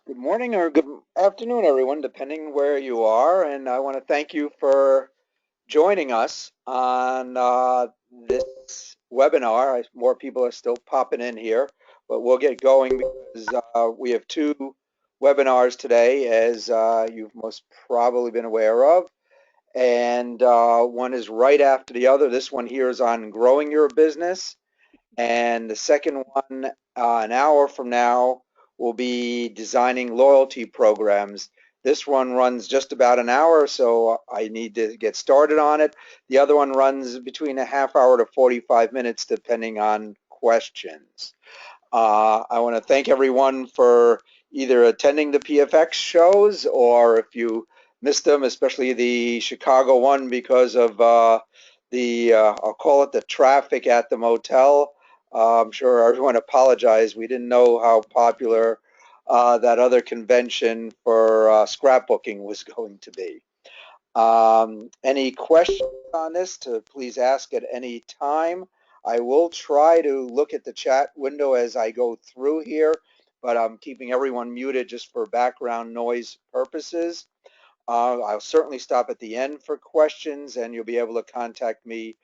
Good morning or good afternoon, everyone, depending where you are. And I want to thank you for joining us on this webinar. More people are still popping in here, but we'll get going because we have two webinars today, as you've most probably been aware of. And one is right after the other. This one here is on growing your business. And the second one, an hour from now, will be designing loyalty programs. This one runs just about an hour, so I need to get started on it. The other one runs between a half hour to 45 minutes, depending on questions. I want to thank everyone for either attending the PFX shows or if you missed them, especially the Chicago one because of I'll call it the traffic at the motel. I'm sure everyone apologized. We didn't know how popular that other convention for scrapbooking was going to be. Any questions on this to please ask at any time. I will try to look at the chat window as I go through here, but I'm keeping everyone muted just for background noise purposes. I'll certainly stop at the end for questions, and you'll be able to contact me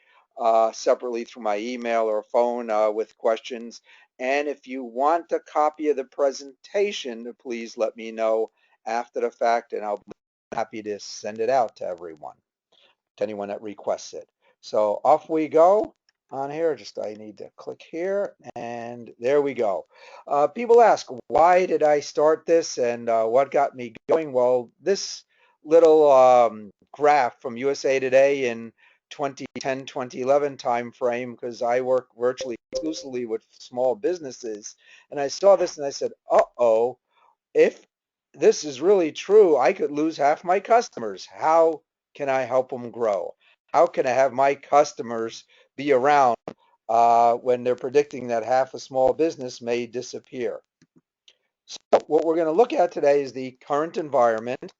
separately through my email or phone with questions. And if you want a copy of the presentation, please let me know after the fact, and I'll be happy to send it out to everyone, to anyone that requests it. So off we go on here. Just I need to click here, and there we go. People ask, why did I start this and what got me going? Well, this little graph from USA Today in 2010, 2011 time frame, because I work virtually exclusively with small businesses, and I saw this and I said, uh-oh, if this is really true, I could lose half my customers. How can I help them grow? How can I have my customers be around when they're predicting that half a small business may disappear? So what we're going to look at today is the current environment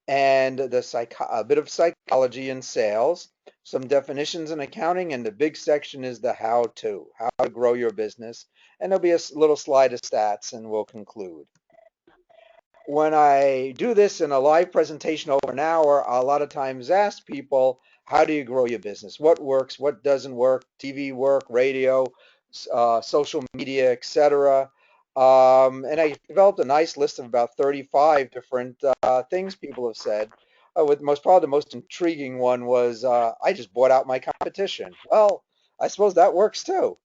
and a bit of psychology in sales, some definitions in accounting, and the big section is the how to grow your business. And there'll be a little slide of stats, and we'll conclude. When I do this in a live presentation over an hour, a lot of times ask people, how do you grow your business? What works? What doesn't work? TV work, radio, social media, etc. And I developed a nice list of about 35 different things people have said. With probably the most intriguing one was, I just bought out my competition. Well, I suppose that works too.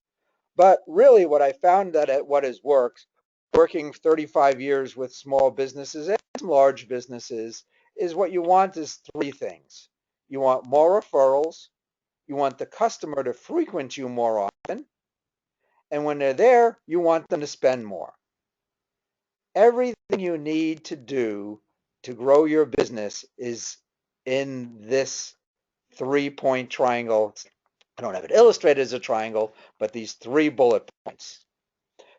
But really what I found that what has worked, working 35 years with small businesses and some large businesses, is what you want is three things. You want more referrals, you want the customer to frequent you more often, and when they're there, you want them to spend more. Everything you need to do to grow your business is in this 3-point triangle. I don't have it illustrated as a triangle, but these 3 bullet points.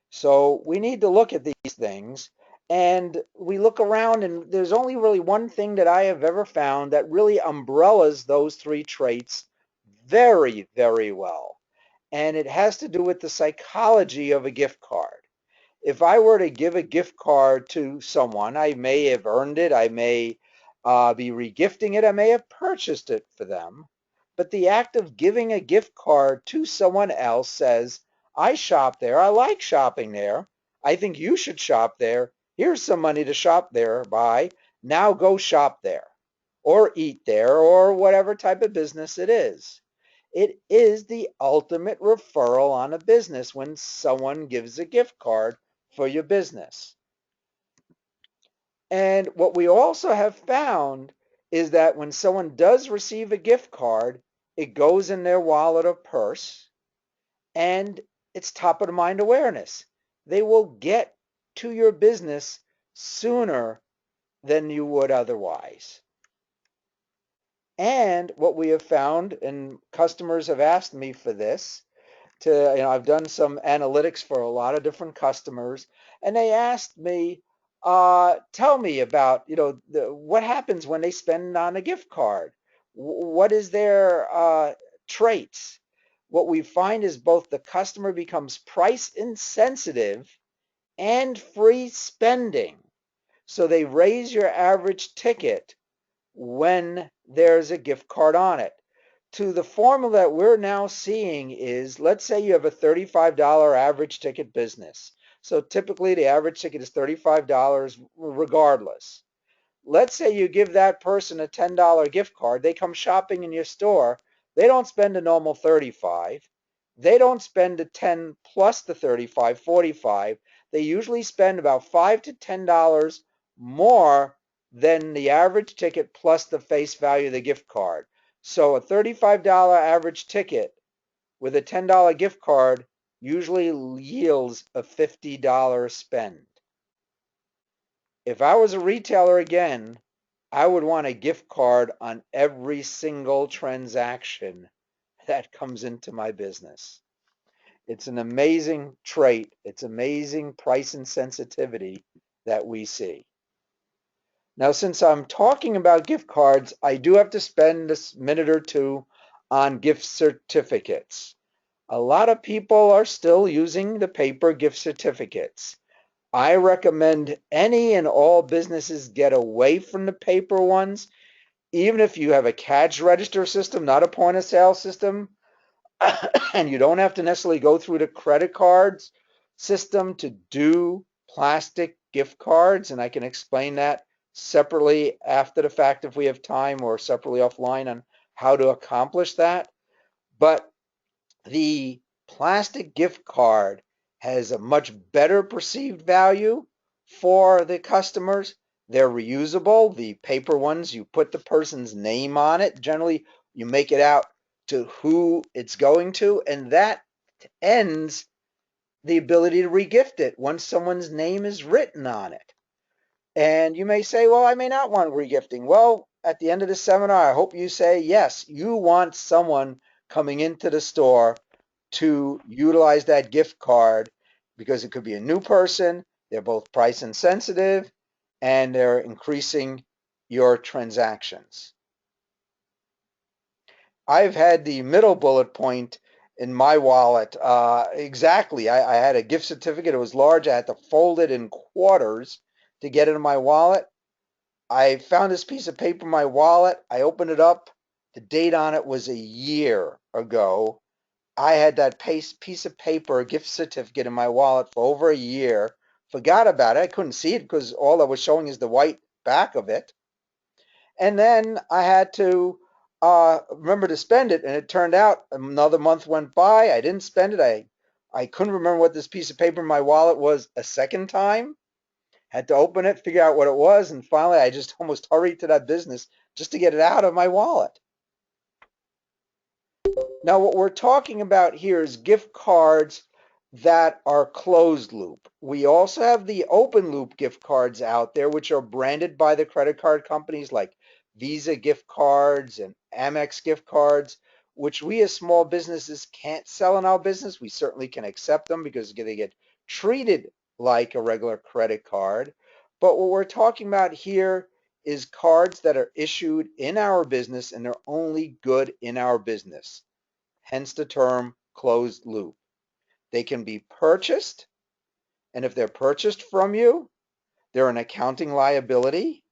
So we need to look at these things, and we look around, and there's only really one thing that I have ever found that really umbrellas those 3 traits very, very well. And it has to do with the psychology of a gift card. If I were to give a gift card to someone, I may have earned it, I may be regifting it, I may have purchased it for them. But the act of giving a gift card to someone else says, I shop there, I like shopping there, I think you should shop there, here's some money to shop there by, now go shop there, or eat there, or whatever type of business it is. It is the ultimate referral on a business when someone gives a gift card for your business. And what we also have found is that when someone does receive a gift card, it goes in their wallet or purse, and it's top of the mind awareness. They will get to your business sooner than you would otherwise. And what we have found, and customers have asked me for this, I've done some analytics for a lot of different customers, and they asked me, tell me about, what happens when they spend on a gift card? What is their traits? What we find is both the customer becomes price insensitive and free spending. So they raise your average ticket when there's a gift card on it. To the formula that we're now seeing is, let's say you have a $35 average ticket business. So typically the average ticket is $35 regardless. Let's say you give that person a $10 gift card. They come shopping in your store. They don't spend a normal 35. They don't spend the 10 plus the 35, 45. They usually spend about $5 to $10 more than the average ticket plus the face value of the gift card. So a $35 average ticket with a $10 gift card usually yields a $50 spend. If I was a retailer again, I would want a gift card on every single transaction that comes into my business. It's an amazing trait. It's amazing price insensitivity that we see. Now, since I'm talking about gift cards, I do have to spend a minute or two on gift certificates. A lot of people are still using the paper gift certificates. I recommend any and all businesses get away from the paper ones. Even if you have a cash register system, not a point of sale system, and you don't have to necessarily go through the credit cards system to do plastic gift cards, and I can explain that separately after the fact if we have time, or separately offline on how to accomplish that. But the plastic gift card has a much better perceived value for the customers. They're reusable. The paper ones, you put the person's name on it. Generally, you make it out to who it's going to, and that ends the ability to regift it once someone's name is written on it. And you may say, well, I may not want regifting. Well, at the end of the seminar, I hope you say, yes, you want someone coming into the store to utilize that gift card because it could be a new person, they're both price insensitive, and they're increasing your transactions. I've had the middle bullet point in my wallet. Exactly. I had a gift certificate. It was large. I had to fold it in quarters to get it in my wallet. I found this piece of paper in my wallet. I opened it up. The date on it was a year ago. I had that piece of paper, a gift certificate in my wallet for over a year. Forgot about it. I couldn't see it because all that was showing is the white back of it. And then I had to remember to spend it. And it turned out another month went by. I didn't spend it. I couldn't remember what this piece of paper in my wallet was a second time. Had to open it, figure out what it was. And finally, I just almost hurried to that business just to get it out of my wallet. Now, what we're talking about here is gift cards that are closed loop. We also have the open loop gift cards out there, which are branded by the credit card companies like Visa gift cards and Amex gift cards, which we as small businesses can't sell in our business. We certainly can accept them because they get treated like a regular credit card. But what we're talking about here is cards that are issued in our business and they're only good in our business, hence the term closed loop. They can be purchased, and if they're purchased from you, they're an accounting liability.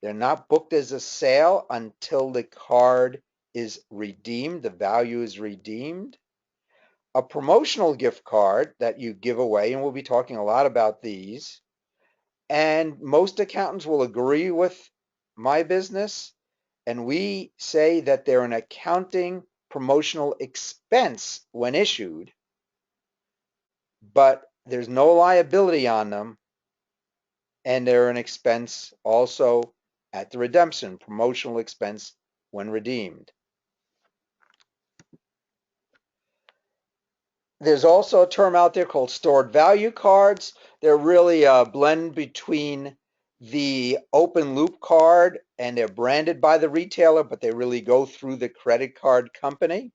They're not booked as a sale until the card is redeemed, the value is redeemed. A promotional gift card that you give away, and we'll be talking a lot about these, and most accountants will agree with my business, and we say that they're an accounting promotional expense when issued, but there's no liability on them, and they're an expense also at the redemption, promotional expense when redeemed. There's also a term out there called stored value cards. They're really a blend between the open loop card, and they're branded by the retailer, but they really go through the credit card company.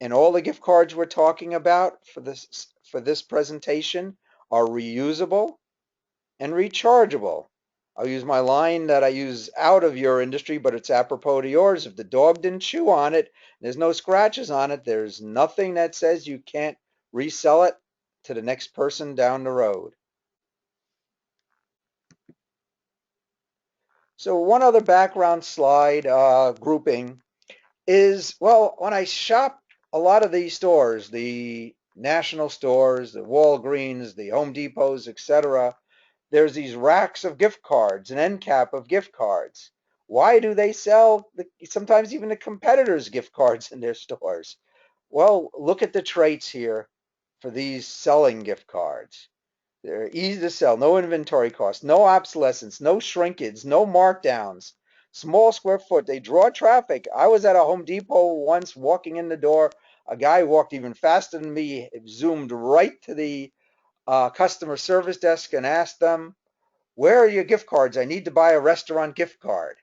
And all the gift cards we're talking about for this presentation are reusable and rechargeable. I'll use my line that I use out of your industry, but it's apropos to yours. If the dog didn't chew on it, there's no scratches on it, there's nothing that says you can't resell it to the next person down the road. So one other background slide grouping is, well, when I shop a lot of these stores, the national stores, the Walgreens, the Home Depots, etc., there's these racks of gift cards, an end cap of gift cards. Why do they sell sometimes even the competitors' gift cards in their stores? Well, look at the traits here for these selling gift cards. They're easy to sell, no inventory costs, no obsolescence, no shrinkage, no markdowns, small square foot. They draw traffic. I was at a Home Depot once walking in the door. A guy walked even faster than me, zoomed right to the customer service desk and asked them, "Where are your gift cards? I need to buy a restaurant gift card."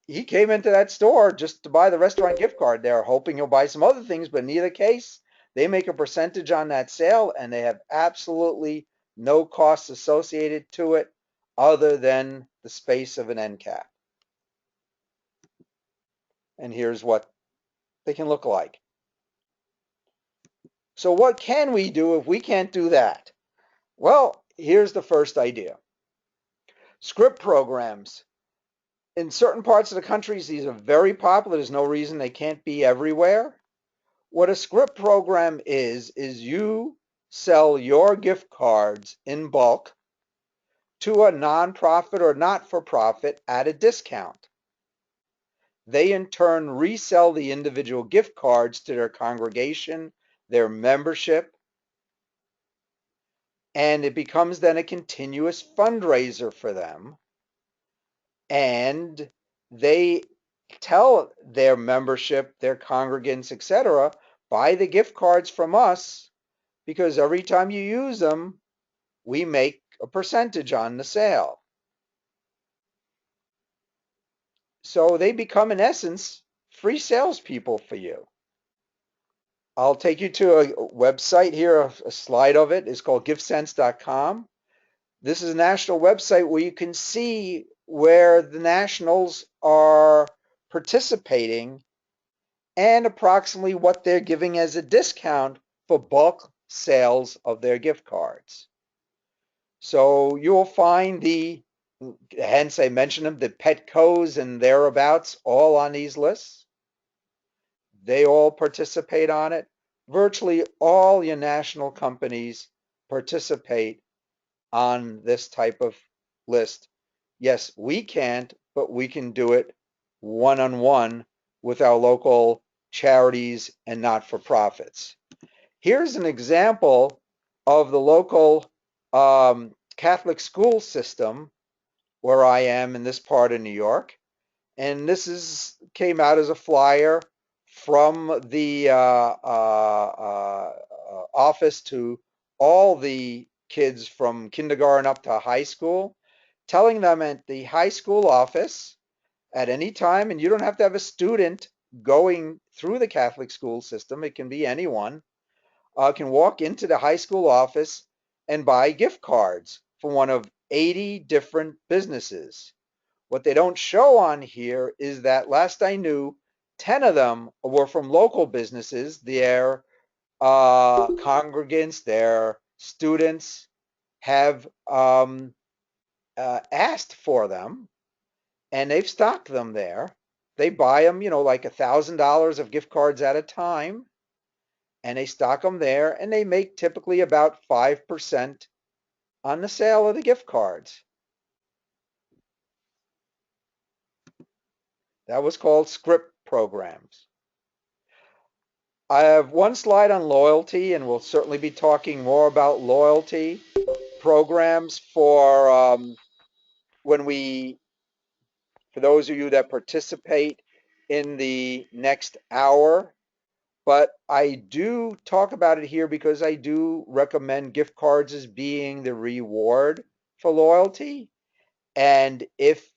He came into that store just to buy the restaurant gift card. They're hoping he'll buy some other things, but in either case, they make a percentage on that sale and they have absolutely no costs associated to it other than the space of an end cap. And here's what they can look like. So what can we do if we can't do that? Well, here's the first idea. Script programs. In certain parts of the countries, these are very popular. There's no reason they can't be everywhere. What a script program is you sell your gift cards in bulk to a nonprofit or not-for-profit at a discount. They in turn resell the individual gift cards to their congregation, their membership, and it becomes then a continuous fundraiser for them. And they tell their membership, their congregants, etc., buy the gift cards from us because every time you use them, we make a percentage on the sale. So they become, in essence, free salespeople for you. I'll take you to a website here, a slide of it. It's called giftsense.com. This is a national website where you can see where the nationals are participating and approximately what they're giving as a discount for bulk sales of their gift cards. So you'll find hence I mentioned them, the Petcos and thereabouts, all on these lists. They all participate on it. Virtually all your national companies participate on this type of list. Yes, we can't, but we can do it one-on-one with our local charities and not-for-profits. Here's an example of the local Catholic school system where I am in this part of New York. And this came out as a flyer from the office to all the kids from kindergarten up to high school, telling them at the high school office at any time, and you don't have to have a student going through the Catholic school system, it can be anyone, can walk into the high school office and buy gift cards for one of 80 different businesses. What they don't show on here is that last I knew, 10 of them were from local businesses. Their congregants, their students have asked for them and they've stocked them there. They buy them, like $1,000 of gift cards at a time, and they stock them there, and they make typically about 5% on the sale of the gift cards. That was called script programs. I have one slide on loyalty, and we'll certainly be talking more about loyalty programs for for those of you that participate in the next hour. But I do talk about it here because I do recommend gift cards as being the reward for loyalty. And if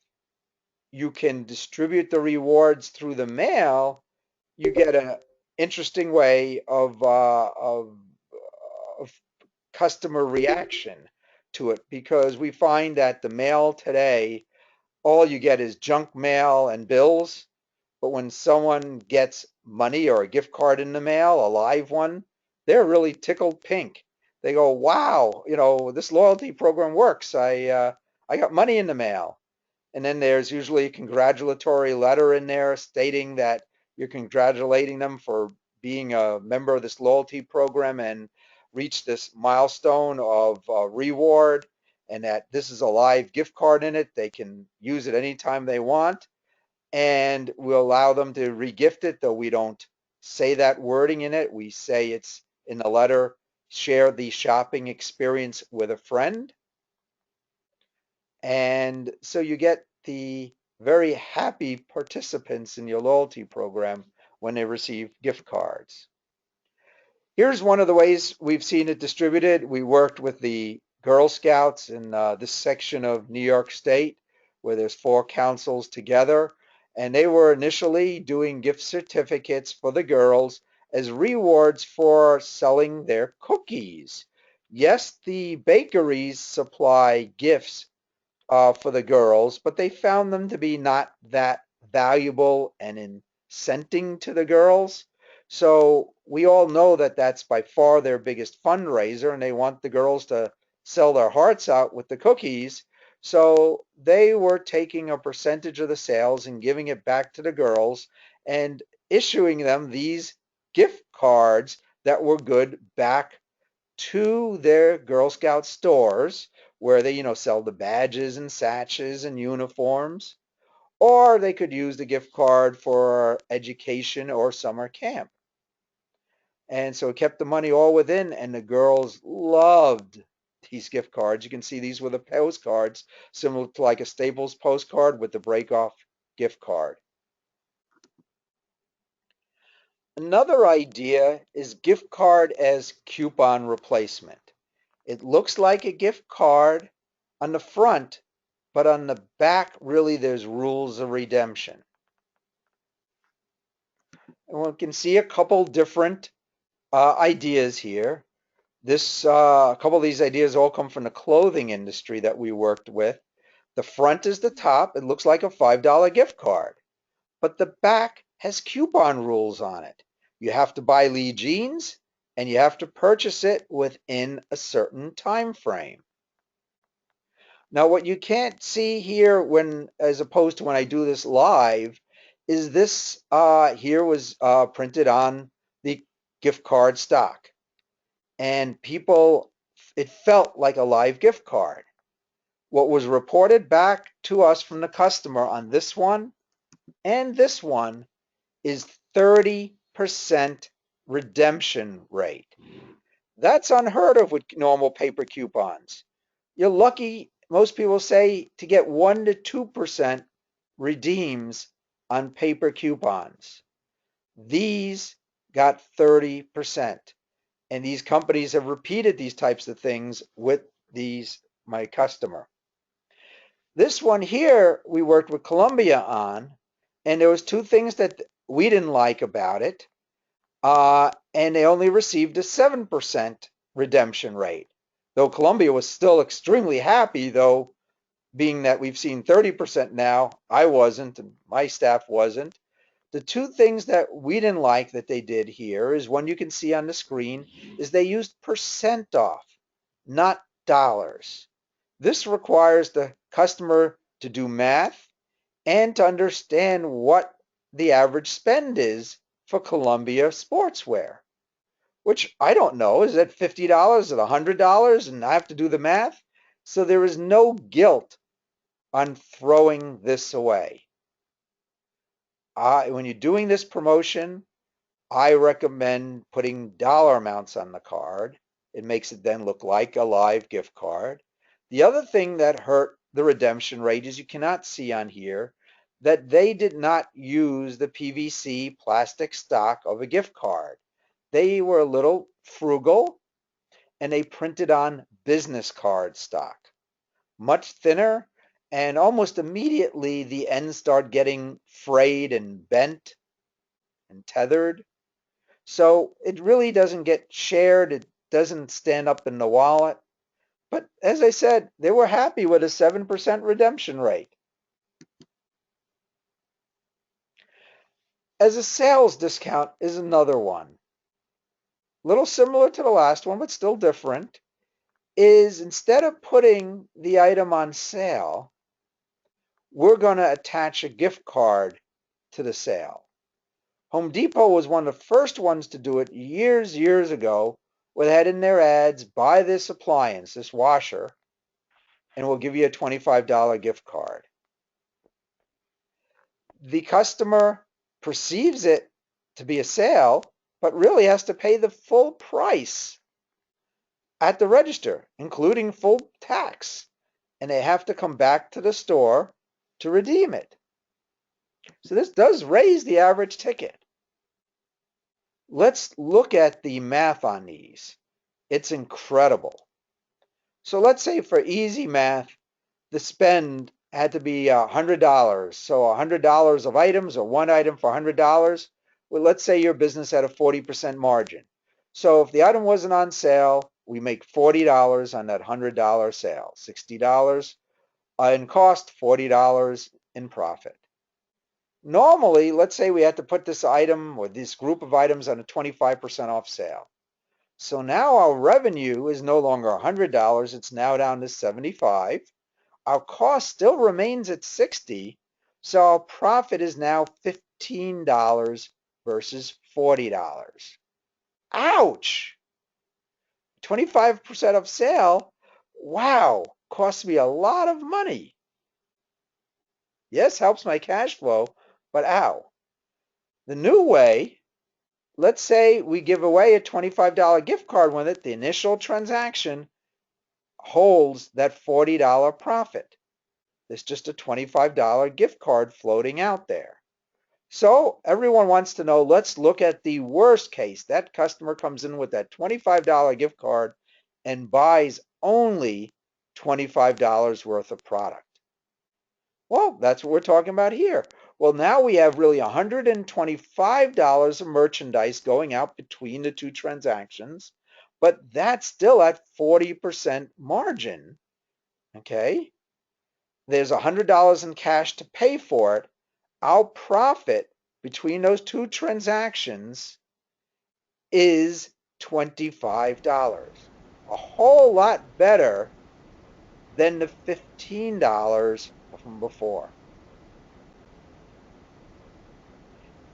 you can distribute the rewards through the mail, you get an interesting way of customer reaction to it, because we find that the mail today, all you get is junk mail and bills. But when someone gets money or a gift card in the mail, a live one, they're really tickled pink. They go, wow, this loyalty program works. I got money in the mail. And then there's usually a congratulatory letter in there stating that you're congratulating them for being a member of this loyalty program and reached this milestone of reward, and that this is a live gift card in it. They can use it anytime they want, and we'll allow them to regift it, though we don't say that wording in it. We say it's in the letter, share the shopping experience with a friend. And so you get the very happy participants in your loyalty program when they receive gift cards. Here's one of the ways we've seen it distributed. We worked with the Girl Scouts in this section of New York State where there's 4 councils together, and they were initially doing gift certificates for the girls as rewards for selling their cookies. Yes, the bakeries supply gifts for the girls, but they found them to be not that valuable and incenting to the girls. So we all know that that's by far their biggest fundraiser, and they want the girls to sell their hearts out with the cookies. So they were taking a percentage of the sales and giving it back to the girls and issuing them these gift cards that were good back to their Girl Scout stores where they, sell the badges and sashes and uniforms, or they could use the gift card for education or summer camp. And so it kept the money all within, and the girls loved these gift cards. You can see these were the postcards, similar to like a Staples postcard with the break off gift card. Another idea is gift card as coupon replacement. It looks like a gift card on the front, but on the back, really, there's rules of redemption. And we can see a couple different ideas here. A couple of these ideas all come from the clothing industry that we worked with. The front is the top. It looks like a $5 gift card, but the back has coupon rules on it. You have to buy Lee jeans, and you have to purchase it within a certain time frame. Now, what you can't see here as opposed to when I do this live, is this here was printed on the gift card stock. And it felt like a live gift card. What was reported back to us from the customer on this one and this one is 30% redemption rate. That's unheard of with normal paper coupons. You're lucky, most people say, to get 1 to 2% redeems on paper coupons. These got 30%. And these companies have repeated these types of things with my customer. This one here, we worked with Columbia on, and there was 2 things that we didn't like about it. And they only received a 7% redemption rate. Though Columbia was still extremely happy, though, being that we've seen 30% now, I wasn't, and my staff wasn't. The 2 things that we didn't like that they did here is one you can see on the screen is they used percent off, not dollars. This requires the customer to do math and to understand what the average spend is for Columbia sportswear, which I don't know. Is it $50? Is it $100? And I have to do the math. So there is no guilt on throwing this away. When you're doing this promotion, I recommend putting dollar amounts on the card. It makes it then look like a live gift card. The other thing that hurt the redemption rate is you cannot see on here that they did not use the PVC plastic stock of a gift card. They were a little frugal and they printed on business card stock, much thinner, and almost immediately the ends start getting frayed and bent and tethered. So it really doesn't get shared. It doesn't stand up in the wallet. But as I said, they were happy with a 7% redemption rate. As a sales discount is another one. a little similar to the last one, but still different, is instead of putting the item on sale, we're going to attach a gift card to the sale. Home Depot was one of the first ones to do it years ago, where they had in their ads, buy this appliance, this washer, and we'll give you a $25 gift card. The customer perceives it to be a sale, but really has to pay the full price at the register, including full tax, and they have to come back to the store to redeem it. So this does raise the average ticket. Let's look at the math on these. It's incredible. So let's say for easy math, the spend had to be $100. So $100 of items or one item for $100. Well, let's say your business had a 40% margin. So if the item wasn't on sale, we make $40 on that $100 sale, $60 in cost, $40 in profit. Normally, let's say we had to put this item or this group of items on a 25% off sale. So now our revenue is no longer $100, it's now down to $75. Our cost still remains at $60, so our profit is now $15 versus $40. Ouch! 25% of sale, wow, costs me a lot of money. Yes, helps my cash flow, but ow. The new way, let's say we give away a $25 gift card with it, the initial transaction holds that $40 profit. There's just a $25 gift card floating out there. So everyone wants to know, let's look at the worst case. That customer comes in with that $25 gift card and buys only $25 worth of product. Well, that's what we're talking about here. Well, now we have really $125 of merchandise going out between the two transactions, but that's still at 40% margin, okay? There's $100 in cash to pay for it. Our profit between those two transactions is $25. A whole lot better than the $15 from before.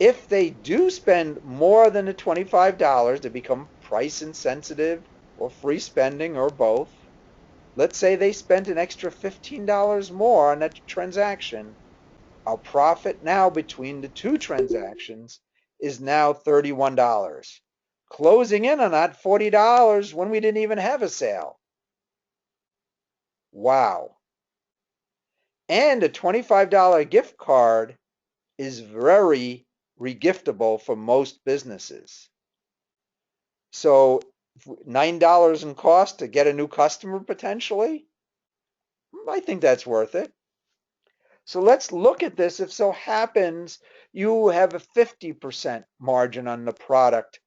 If they do spend more than the $25, they become price insensitive or free spending or both. Let's say they spent an extra $15 more on that transaction. Our profit now between the two transactions is now $31, closing in on that $40 when we didn't even have a sale. Wow. And a $25 gift card is very regiftable for most businesses. So $9 in cost to get a new customer potentially, I think that's worth it. So let's look at this. If so happens you have a 50% margin on the product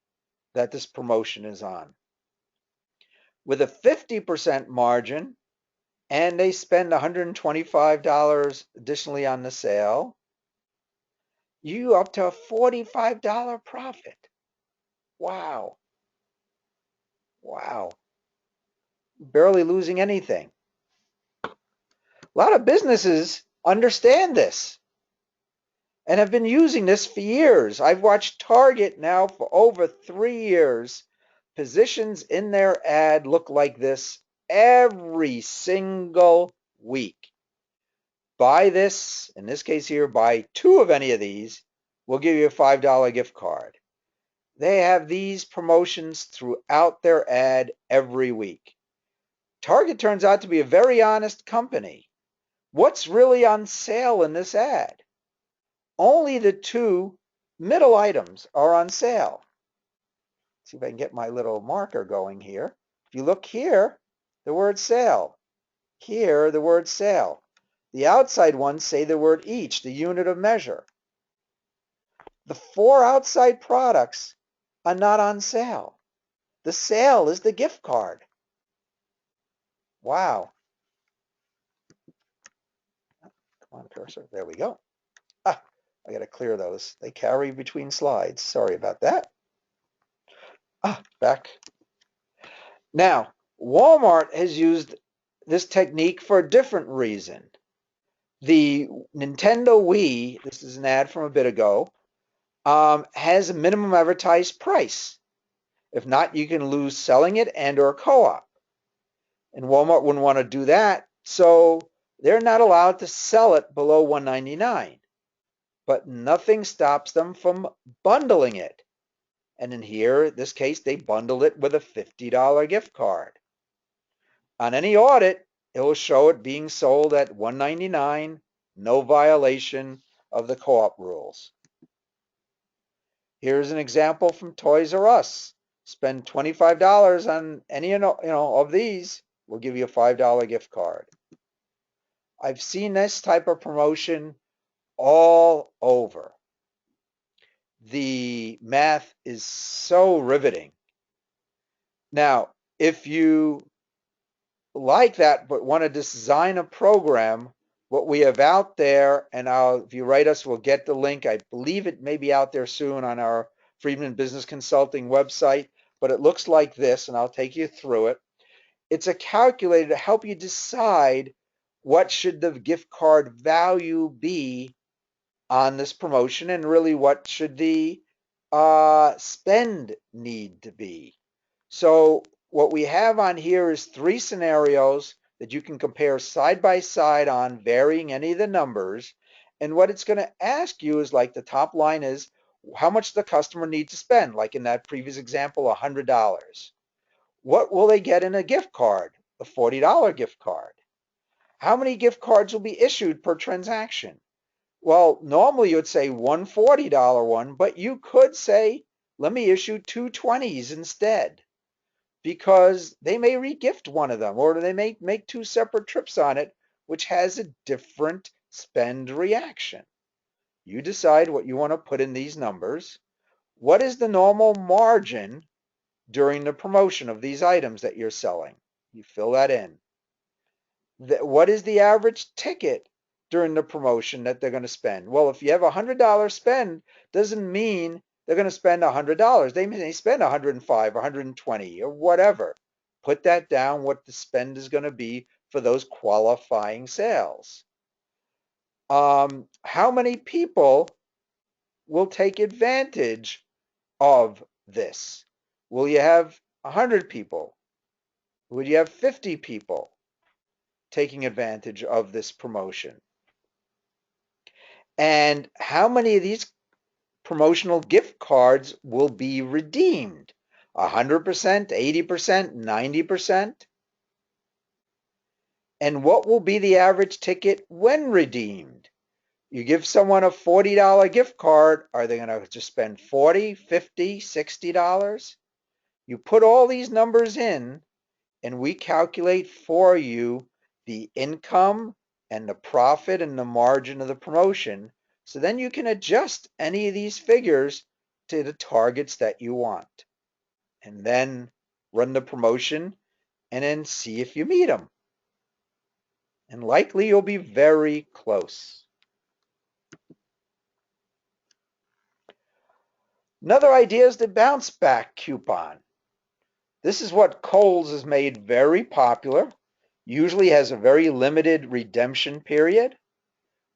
that this promotion is on. With a 50% margin, and they spend $125 additionally on the sale, you up to a $45 profit. Wow. Wow. Barely losing anything. A lot of businesses understand this and have been using this for years. I've watched Target now for over 3 years. Positions in their ad look like this every single week. Buy this, in this case here, buy 2 of any of these, we'll give you a $5 gift card. They have these promotions throughout their ad every week. Target turns out to be a very honest company. What's really on sale in this ad? Only the 2 middle items are on sale. See if I can get my little marker going here. If you look here, the word sale. Here, the word sale. The outside ones say the word each, the unit of measure. The 4 outside products are not on sale. The sale is the gift card. Wow. Come on, cursor. There we go. I got to clear those. They carry between slides. Sorry about that. Back. Now, Walmart has used this technique for a different reason. The Nintendo Wii, this is an ad from a bit ago, has a minimum advertised price. If not, you can lose selling it and or co-op. And Walmart wouldn't want to do that, so they're not allowed to sell it below $1.99. But nothing stops them from bundling it. And in here, in this case, they bundled it with a $50 gift card. On any audit, it will show it being sold at $1.99, no violation of the co-op rules. Here's an example from Toys R Us. Spend $25 on any of these, we'll give you a $5 gift card. I've seen this type of promotion all over. The math is so riveting. Now, if you like that but want to design a program, what we have out there, and if you write us, we'll get the link. I believe it may be out there soon on our Friedman Business Consulting website, but it looks like this, and I'll take you through it. It's a calculator to help you decide what should the gift card value be on this promotion, and really what should the spend need to be. So what we have on here is 3 scenarios that you can compare side by side on varying any of the numbers. And what it's going to ask you is, like, the top line is how much the customer needs to spend, like in that previous example, $100. What will they get in a gift card? A $40 gift card. How many gift cards will be issued per transaction? Well, normally you would say one $40 one, but you could say, let me issue two 20s instead, because they may regift one of them, or they may make 2 separate trips on it, which has a different spend reaction. You decide what you want to put in these numbers. What is the normal margin during the promotion of these items that you're selling? You fill that in. What is the average ticket during the promotion that they're going to spend? Well, if you have $100 spend, doesn't mean they're going to spend $100. They may spend 105 or 120 or whatever. Put that down, what the spend is going to be for those qualifying sales. How many people will take advantage of this? Will you have 100 people? Would you have 50 people taking advantage of this promotion? And how many of these promotional gift cards will be redeemed? 100%, 80%, 90%? And what will be the average ticket when redeemed? You give someone a $40 gift card, are they going to just spend $40, $50, $60? You put all these numbers in, and we calculate for you the income and the profit and the margin of the promotion. So then you can adjust any of these figures to the targets that you want, and then run the promotion and then see if you meet them. And likely you'll be very close. Another idea is the bounce back coupon. This is what Kohl's has made very popular. Usually has a very limited redemption period.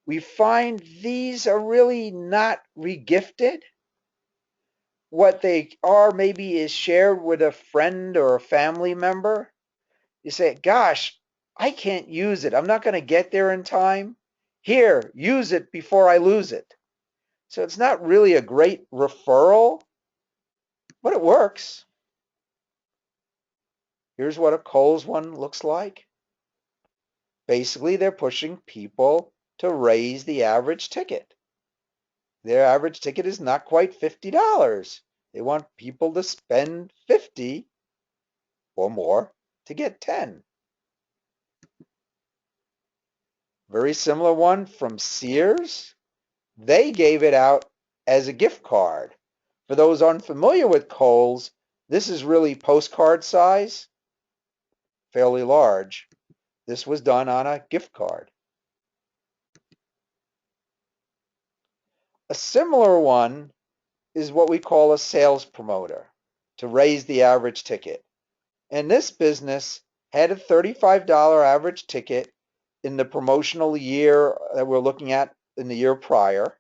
We find these are really not regifted. What they are maybe is shared with a friend or a family member. You say, gosh, I can't use it. I'm not going to get there in time. Here, use it before I lose it. So it's not really a great referral, but it works. Here's what a Kohl's one looks like. Basically, they're pushing people to raise the average ticket. Their average ticket is not quite $50. They want people to spend 50 or more to get 10. Very similar one from Sears. They gave it out as a gift card. For those unfamiliar with Kohl's, this is really postcard size, fairly large. This was done on a gift card. A similar one is what we call a sales promoter. to raise the average ticket. And this business had a $35 average ticket in the promotional year that we're looking at in the year prior.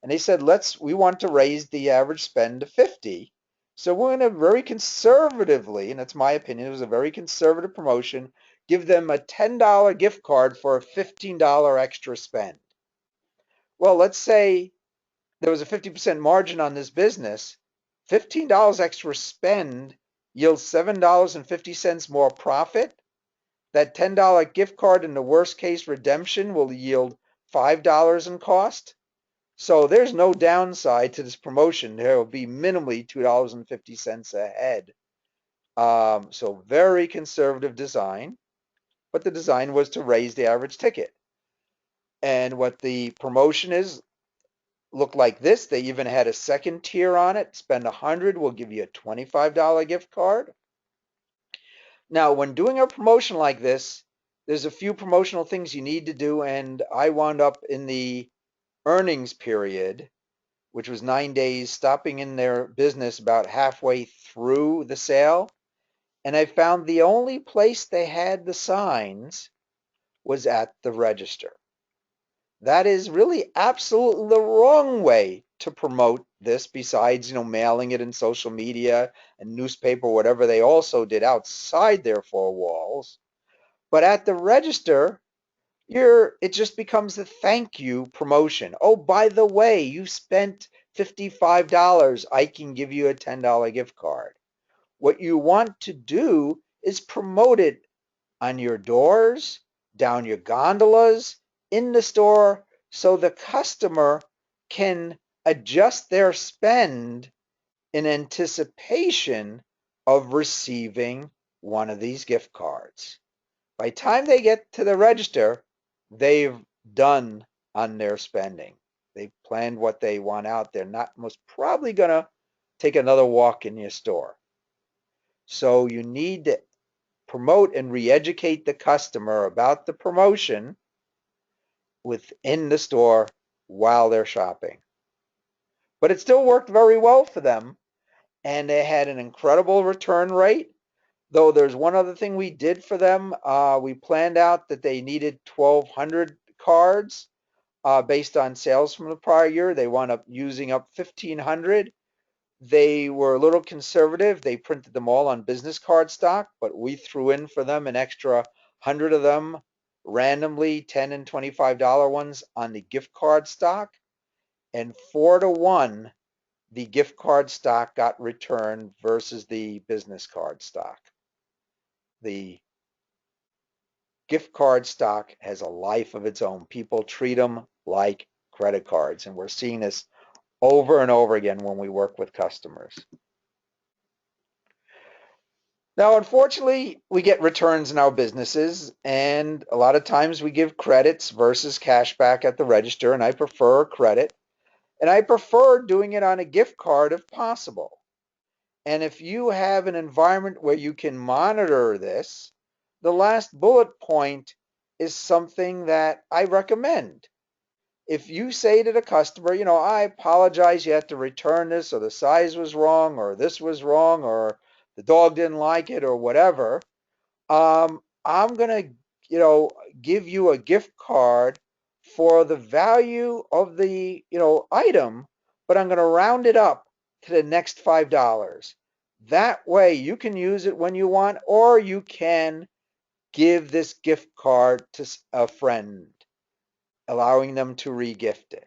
And they said, we want to raise the average spend to 50. So we're going to very conservatively, and that's my opinion, it was a very conservative promotion, give them a $10 gift card for a $15 extra spend. Well, let's say there was a 50% margin on this business. $15 extra spend yields $7.50 more profit. That $10 gift card in the worst case redemption will yield $5 in cost. So there's no downside to this promotion. There will be minimally $2.50 ahead. So very conservative design, but the design was to raise the average ticket. And what the promotion is looked like this. They even had a second tier on it. Spend $100, we'll give you a $25 gift card. Now, when doing a promotion like this, there's a few promotional things you need to do, and I wound up in the earnings period, which was 9 days, stopping in their business about halfway through the sale. And I found the only place they had the signs was at the register. That is really absolutely the wrong way to promote this, besides, mailing it in social media and newspaper, whatever they also did outside their four walls. But at the register, it just becomes a thank you promotion. Oh, by the way, you spent $55. I can give you a $10 gift card. What you want to do is promote it on your doors, down your gondolas, in the store, so the customer can adjust their spend in anticipation of receiving one of these gift cards. By the time they get to the register, they've done on their spending. They've planned what they want out. They're not most probably going to take another walk in your store. So you need to promote and re-educate the customer about the promotion within the store while they're shopping. But it still worked very well for them, and they had an incredible return rate. Though there's one other thing we did for them. We planned out that they needed 1,200 cards based on sales from the prior year. They wound up using up 1,500. They were a little conservative. They printed them all on business card stock, but we threw in for them an extra 100 of them randomly, $10 and $25 ones on the gift card stock. And 4-to-1, the gift card stock got returned versus the business card stock. The gift card stock has a life of its own. People treat them like credit cards, and we're seeing this over and over again when we work with customers. Now, unfortunately, we get returns in our businesses, and a lot of times we give credits versus cash back at the register, and I prefer credit, and I prefer doing it on a gift card if possible. And if you have an environment where you can monitor this, the last bullet point is something that I recommend. If you say to the customer, I apologize, you have to return this, or the size was wrong, or this was wrong, or the dog didn't like it, or whatever, I'm going to, give you a gift card for the value of the, item, but I'm going to round it up to the next $5. That way you can use it when you want, or you can give this gift card to a friend, allowing them to re-gift it.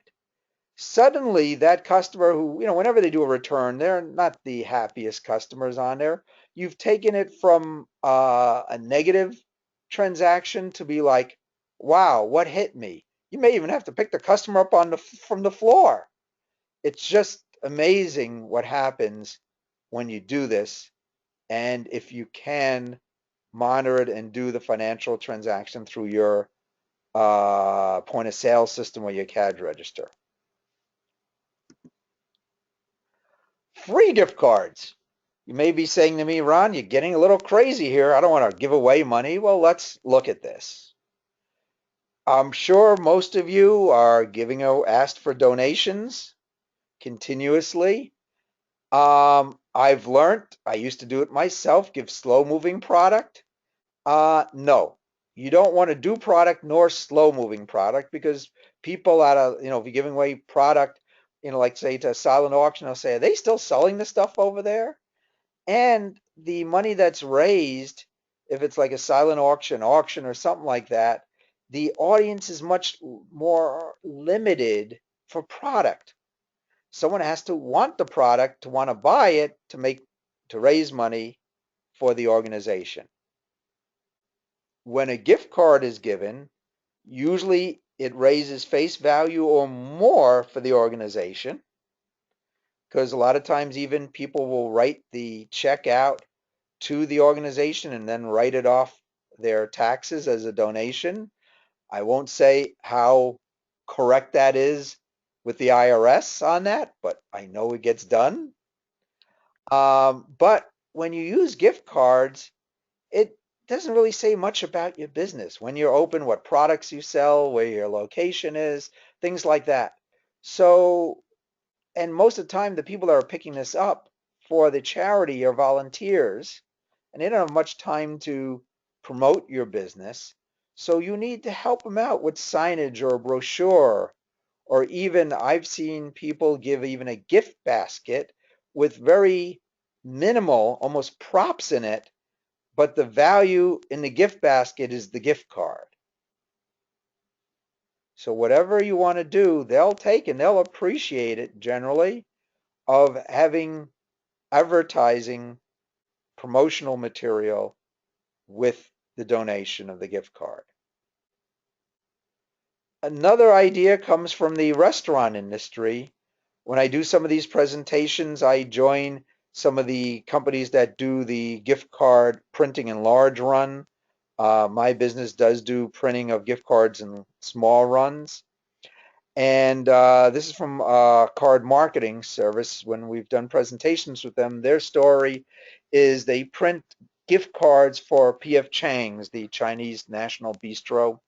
Suddenly, that customer who, whenever they do a return, they're not the happiest customers on there. You've taken it from a negative transaction to be like, wow, what hit me? You may even have to pick the customer up from the floor. It's just amazing what happens when you do this. And if you can monitor it and do the financial transaction through your point of sale system or your cash register. Free gift cards. You may be saying to me, Ron, you're getting a little crazy here. I don't want to give away money. Well, let's look at this. I'm sure most of you are asked for donations continuously. I've learned, I used to do it myself, give slow moving product. No, you don't want to do product nor slow moving product because people if you're giving away product, like say to a silent auction, they'll say, are they still selling the stuff over there? And the money that's raised, if it's like a silent auction or something like that, the audience is much more limited for product. Someone has to want the product to want to buy it to raise money for the organization. When a gift card is given, usually it raises face value or more for the organization because a lot of times even people will write the check out to the organization and then write it off their taxes as a donation. I won't say how correct that is with the IRS on that, but I know it gets done. But when you use gift cards, it doesn't really say much about your business. When you're open, what products you sell, where your location is, things like that. So, and most of the time, the people that are picking this up for the charity are volunteers, and they don't have much time to promote your business. So you need to help them out with signage or a brochure, or even I've seen people give even a gift basket with very minimal, almost props in it, but the value in the gift basket is the gift card. So whatever you want to do, they'll take and they'll appreciate it generally of having advertising promotional material with the donation of the gift card. Another idea comes from the restaurant industry. When I do some of these presentations, I join some of the companies that do the gift card printing and large run. My business does do printing of gift cards in small runs. And this is from Card Marketing Service. When we've done presentations with them, their story is they print gift cards for P.F. Chang's, the Chinese National Bistro.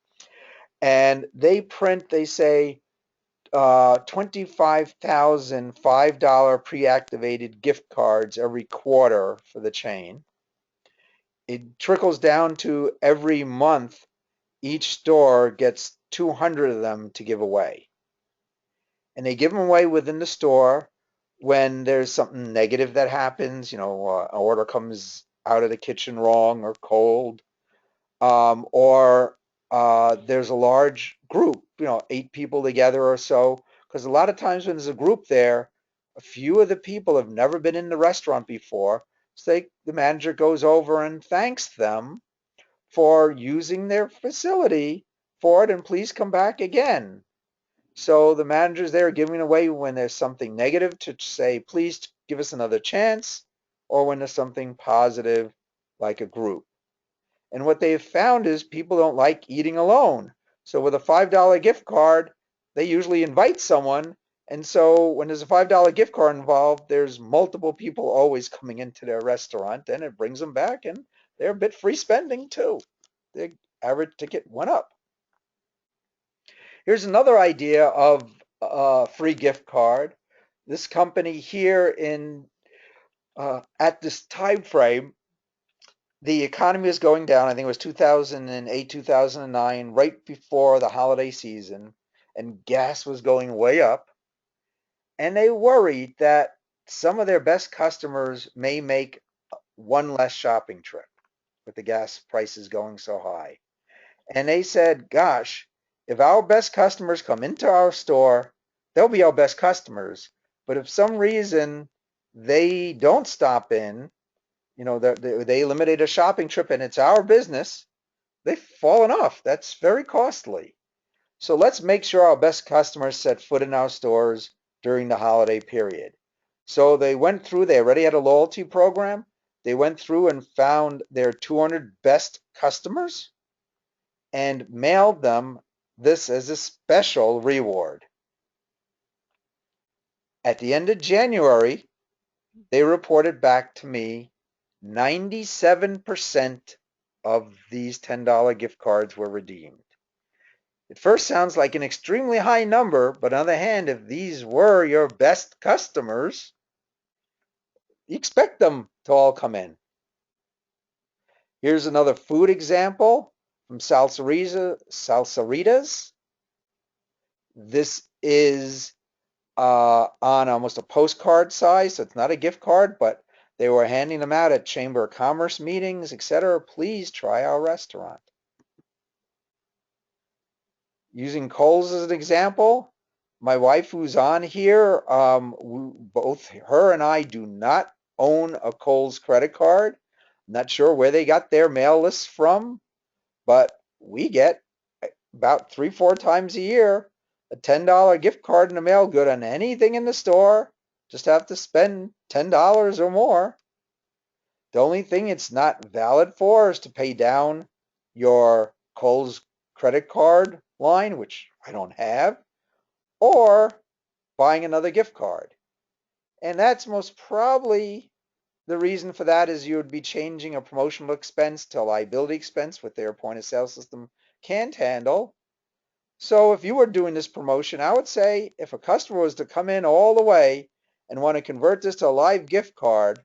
And they say, 25,000 $5 pre-activated gift cards every quarter for the chain. It trickles down to every month, each store gets 200 of them to give away. And they give them away within the store when there's something negative that happens, an order comes out of the kitchen wrong or cold, or there's a large group, 8 people together or so. Because a lot of times when there's a group there, a few of the people have never been in the restaurant before. So the manager goes over and thanks them for using their facility for it and please come back again. So the managers there are giving away when there's something negative to say, please give us another chance, or when there's something positive like a group. And what they've found is people don't like eating alone. So with a $5 gift card, they usually invite someone. And so when there's a $5 gift card involved, there's multiple people always coming into their restaurant and it brings them back and they're a bit free spending too. The average ticket went up. Here's another idea of a free gift card. This company here at this time frame, the economy was going down. I think it was 2008, 2009, right before the holiday season, and gas was going way up. And they worried that some of their best customers may make one less shopping trip with the gas prices going so high. And they said, gosh, if our best customers come into our store, they'll be our best customers. But if some reason they don't stop in, they eliminate a shopping trip and it's our business, they've fallen off. That's very costly. So let's make sure our best customers set foot in our stores during the holiday period. So they already had a loyalty program. They went through and found their 200 best customers and mailed them this as a special reward. At the end of January, they reported back to me 97% of these $10 gift cards were redeemed. It first sounds like an extremely high number, but on the other hand, if these were your best customers, You expect them to all come in. Here's another food example from Salsaritas. This is on almost a postcard size, so it's not a gift card, but they were handing them out at Chamber of Commerce meetings, etc. Please try our restaurant. Using Kohl's as an example, my wife who's on here, both her and I do not own a Kohl's credit card. I'm not sure where they got their mail lists from, but we get about 3, 4 times a year a $10 gift card in the mail, good on anything in the store. Just have to spend $10 or more. The only thing it's not valid for is to pay down your Kohl's credit card line, which I don't have, or buying another gift card. And that's most probably the reason for that is you would be changing a promotional expense to a liability expense, with their point of sale system can't handle. So if you were doing this promotion, I would say if a customer was to come in all the way and want to convert this to a live gift card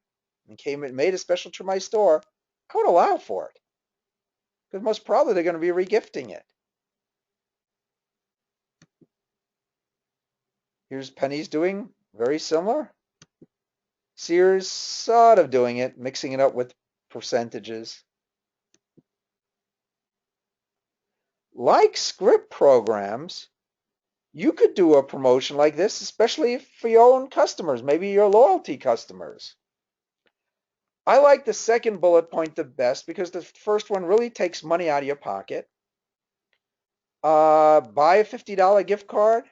and came and made a special to my store, I would allow for it. Because most probably they're going to be regifting it. Here's Penny's doing very similar. Sears sort of doing it, mixing it up with percentages. Like script programs, you could do a promotion like this, especially for your own customers, maybe your loyalty customers. I like the second bullet point the best because the first one really takes money out of your pocket. Buy a $50 gift card,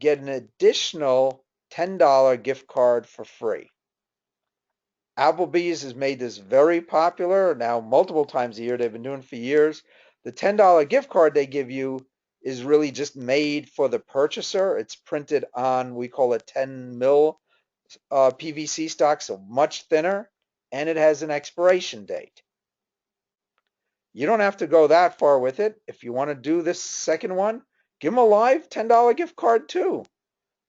get an additional $10 gift card for free. Applebee's has made this very popular now multiple times a year. They've been doing it for years. The $10 gift card they give you is really just made for the purchaser. It's printed on, we call it 10 mil PVC stock, so much thinner, and it has an expiration date. You don't have to go that far with it. If you want to do this second one, give them a live $10 gift card too.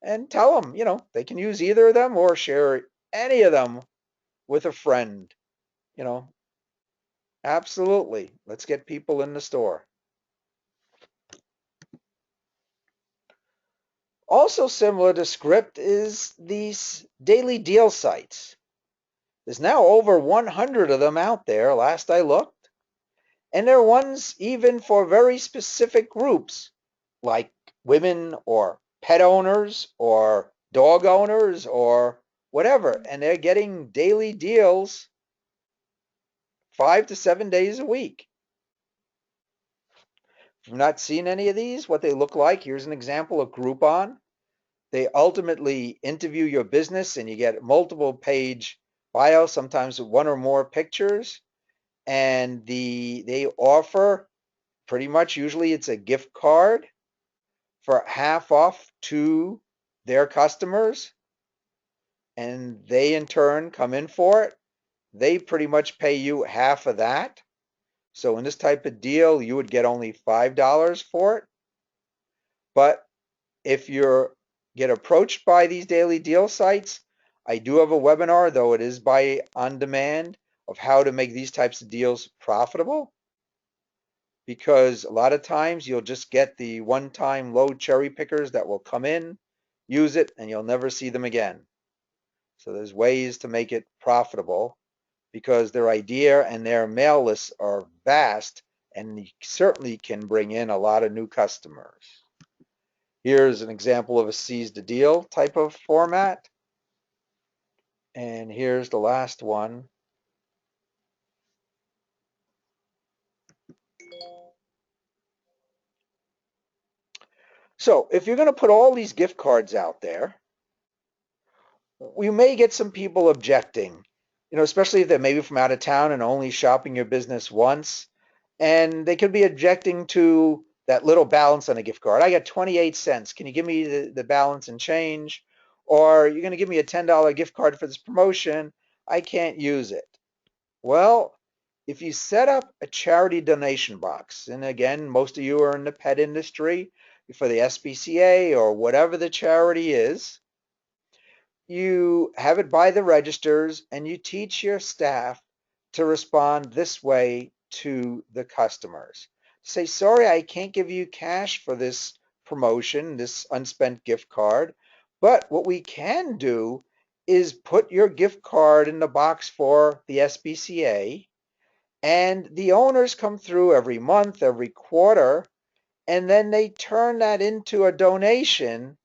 And tell them, they can use either of them or share any of them with a friend. You know, absolutely. Let's get people in the store. Also similar to Script is these daily deal sites. There's now over 100 of them out there, last I looked. And there are ones even for very specific groups, like women or pet owners or dog owners or whatever. And they're getting daily deals 5 to 7 days a week. If you've not seen any of these, what they look like, here's an example of Groupon. They ultimately interview your business and you get multiple page bio, sometimes one or more pictures. And they offer pretty much, usually it's a gift card for half off to their customers. And they in turn come in for it. They pretty much pay you half of that. So in this type of deal, you would get only $5 for it. But if you get approached by these daily deal sites, I do have a webinar, though it is by on demand, of how to make these types of deals profitable. Because a lot of times you'll just get the one-time low cherry pickers that will come in, use it, and you'll never see them again. So there's ways to make it profitable because their idea and their mail lists are vast and certainly can bring in a lot of new customers. Here's an example of a seize the deal type of format. And here's the last one. So if you're going to put all these gift cards out there, we may get some people objecting, especially if they're maybe from out of town and only shopping your business once. And they could be objecting to that little balance on a gift card. I got 28 cents. Can you give me the balance and change? Or you're going to give me a $10 gift card for this promotion. I can't use it. Well, if you set up a charity donation box, and again, most of you are in the pet industry, for the SPCA or whatever the charity is, you have it by the registers and you teach your staff to respond this way to the customers. Say, sorry, I can't give you cash for this promotion, this unspent gift card, but what we can do is put your gift card in the box for the SBCA, and the owners come through every month, every quarter, and then they turn that into a donation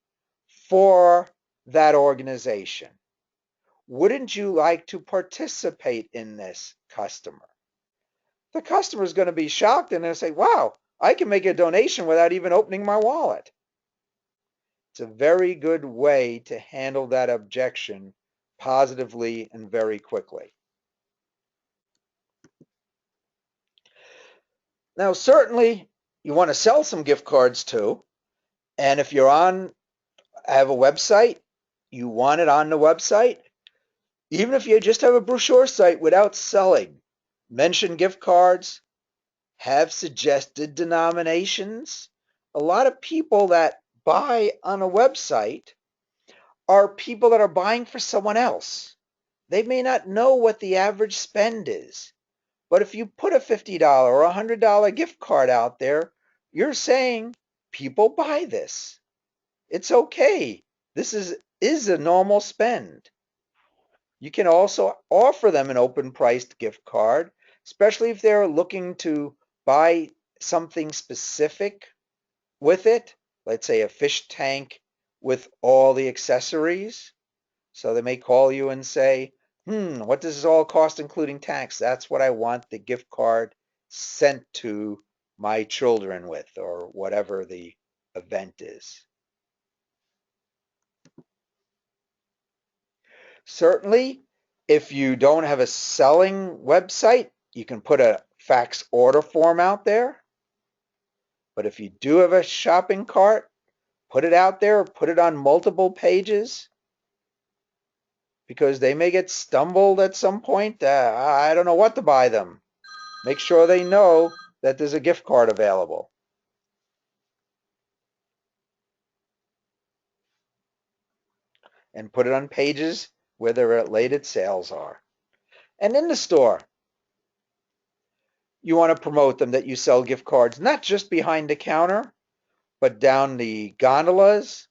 for that organization. Wouldn't you like to participate in this, customer? The customer is going to be shocked and they'll say, wow, I can make a donation without even opening my wallet. It's a very good way to handle that objection positively and very quickly. Now, certainly you want to sell some gift cards too. And if you're on, have a website, you want it on the website, even if you just have a brochure site without selling, mention gift cards, have suggested denominations. A lot of people that buy on a website are people that are buying for someone else. They may not know what the average spend is, but if you put a $50 or $100 gift card out there, you're saying people buy this. It's okay. This is a normal spend. You can also offer them an open priced gift card, especially if they're looking to buy something specific with it. Let's say a fish tank with all the accessories. So they may call you and say, what does this all cost including tax? That's what I want the gift card sent to my children with, or whatever the event is. Certainly, if you don't have a selling website, you can put a fax order form out there. But if you do have a shopping cart, put it out there, put it on multiple pages, because they may get stumbled at some point. I don't know what to buy them. Make sure they know that there's a gift card available. And put it on pages where the related sales are. And in the store, you want to promote them that you sell gift cards, not just behind the counter, but down the gondolas.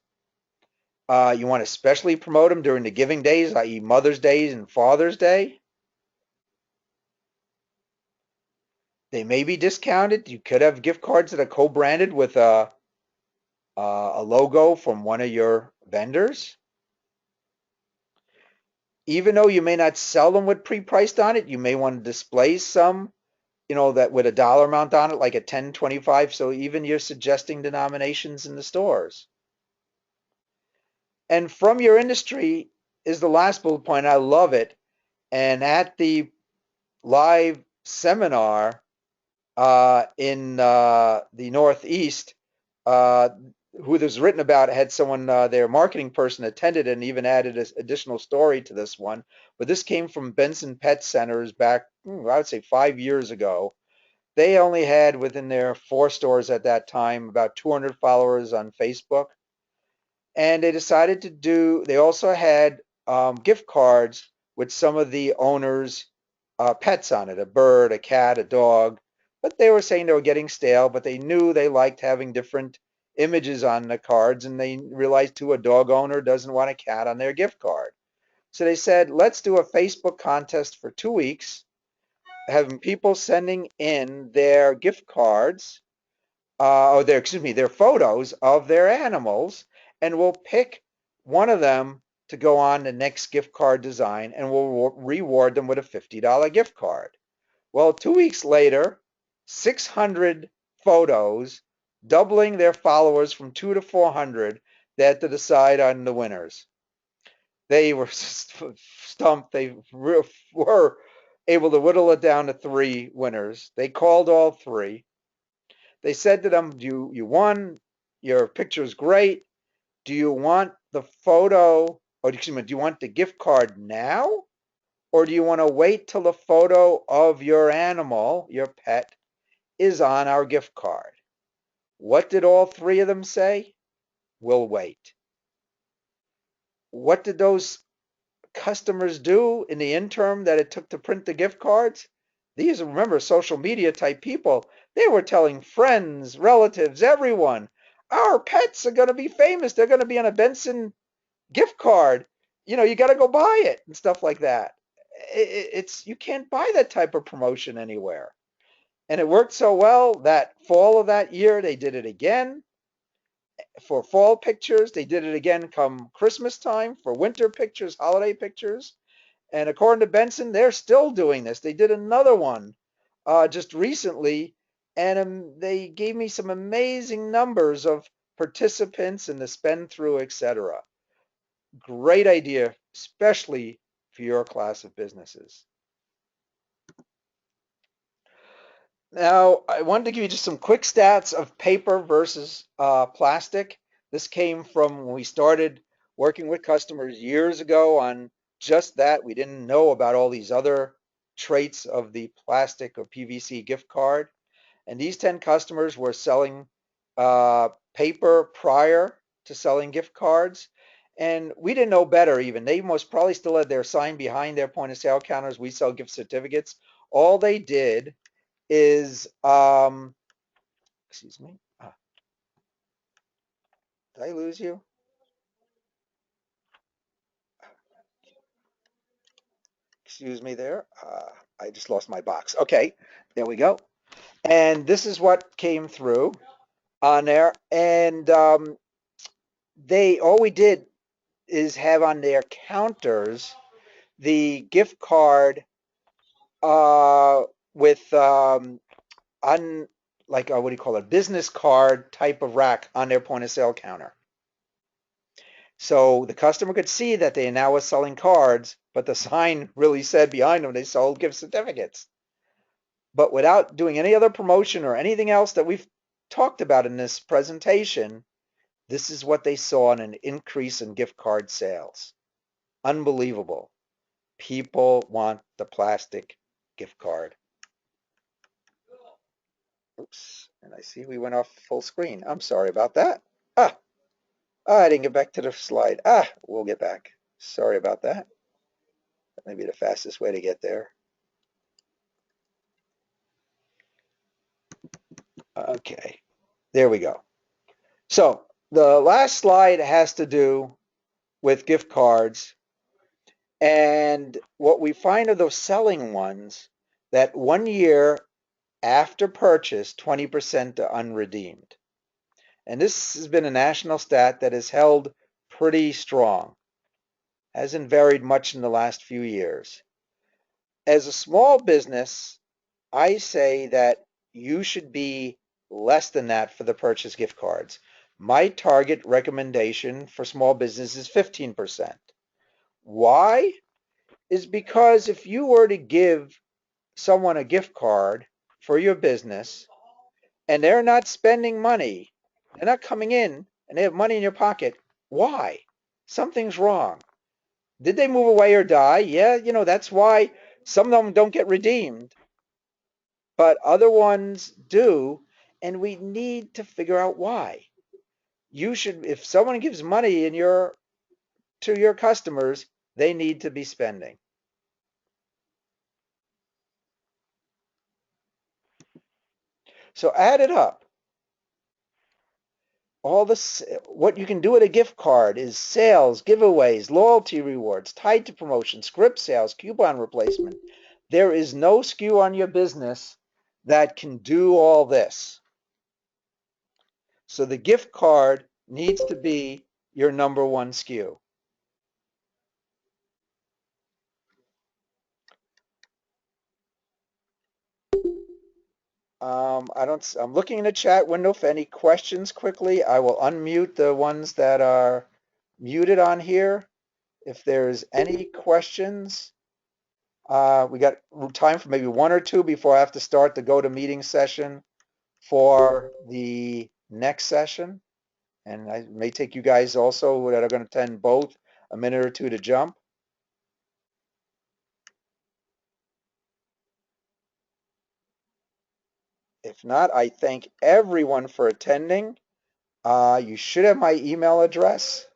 You want to especially promote them during the giving days, i.e. Mother's Day and Father's Day. They may be discounted. You could have gift cards that are co-branded with a logo from one of your vendors. Even though you may not sell them with pre-priced on it, you may want to display some, that with a dollar amount on it, like a 10, 25. So even you're suggesting denominations in the stores. And from your industry is the last bullet point. I love it. And at the live seminar in the Northeast, uh, who was written about, had someone, their marketing person attended and even added an additional story to this one. But this came from Benson Pet Centers back, I would say 5 years ago. They only had within their 4 stores at that time about 200 followers on Facebook. And they decided to they also had gift cards with some of the owners' pets on it, a bird, a cat, a dog. But they were saying they were getting stale, but they knew they liked having different images on the cards, and they realized too a dog owner doesn't want a cat on their gift card. So they said, let's do a Facebook contest for 2 weeks, having people sending in their gift cards, or their photos of their animals, and we'll pick one of them to go on the next gift card design, and we'll reward them with a $50 gift card. Well, 2 weeks later, 600 photos, doubling their followers from 2 to 400. They had to decide on the winners. They were stumped. They were able to whittle it down to 3 winners. They called all 3. They said to them, you won, your picture is great. Do you want the photo, or excuse me, do you want the gift card now? Or do you want to wait till the photo of your animal, your pet, is on our gift card? What did all 3 of them say? We'll wait. What did those customers do in the interim that it took to print the gift cards? These, remember, social media type people. They were telling friends, relatives, everyone, our pets are going to be famous. They're going to be on a Benson gift card. You got to go buy it and stuff like that. It's you can't buy that type of promotion anywhere. And it worked so well that fall of that year, they did it again for fall pictures. They did it again come Christmas time for winter pictures, holiday pictures. And according to Benson, they're still doing this. They did another one just recently, and they gave me some amazing numbers of participants and the spend through, etc. Great idea, especially for your class of businesses. Now, I wanted to give you just some quick stats of paper versus plastic. This came from when we started working with customers years ago on just that. We didn't know about all these other traits of the plastic or PVC gift card. And these 10 customers were selling paper prior to selling gift cards. And we didn't know better even. They most probably still had their sign behind their point of sale counters. We sell gift certificates. All they did is, excuse me, did I lose you? Excuse me there. I just lost my box. Okay, there we go. And this is what came through on there. And all we did is have on their counters the gift card uh, with on like what do you call it, business card type of rack on their point of sale counter. So the customer could see that they now were selling cards, but the sign really said behind them they sold gift certificates. But without doing any other promotion or anything else that we've talked about in this presentation, this is what they saw in an increase in gift card sales. Unbelievable. People want the plastic gift card. Oops, and I see we went off full screen. I'm sorry about that. I didn't get back to the slide. We'll get back. Sorry about that. That may be the fastest way to get there. Okay, there we go. So the last slide has to do with gift cards. And what we find are those selling ones that 1 year after purchase, 20% are unredeemed. And this has been a national stat that has held pretty strong. Hasn't varied much in the last few years. As a small business, I say that you should be less than that for the purchase gift cards. My target recommendation for small business is 15%. Why? Is because if you were to give someone a gift card for your business and they're not spending money, they're not coming in and they have money in your pocket, why? Something's wrong. Did they move away or die? Yeah, that's why some of them don't get redeemed, but other ones do, and we need to figure out why. You should, if someone gives money to your customers, they need to be spending. So add it up. All this, what you can do with a gift card is sales, giveaways, loyalty rewards, tied to promotion, script sales, coupon replacement. There is no SKU on your business that can do all this. So the gift card needs to be your number one SKU. I'm looking in the chat window for any questions quickly. I will unmute the ones that are muted on here. If there's any questions, we got time for maybe one or two before I have to start the go to meeting session for the next session. And I may take you guys also that are going to attend both a minute or two to jump. If not, I thank everyone for attending. You should have my email address.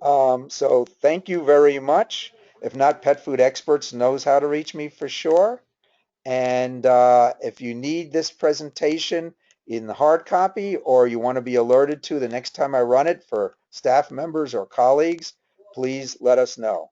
So thank you very much. If not, Pet Food Experts knows how to reach me for sure. And if you need this presentation in the hard copy or you want to be alerted to the next time I run it for staff members or colleagues, please let us know.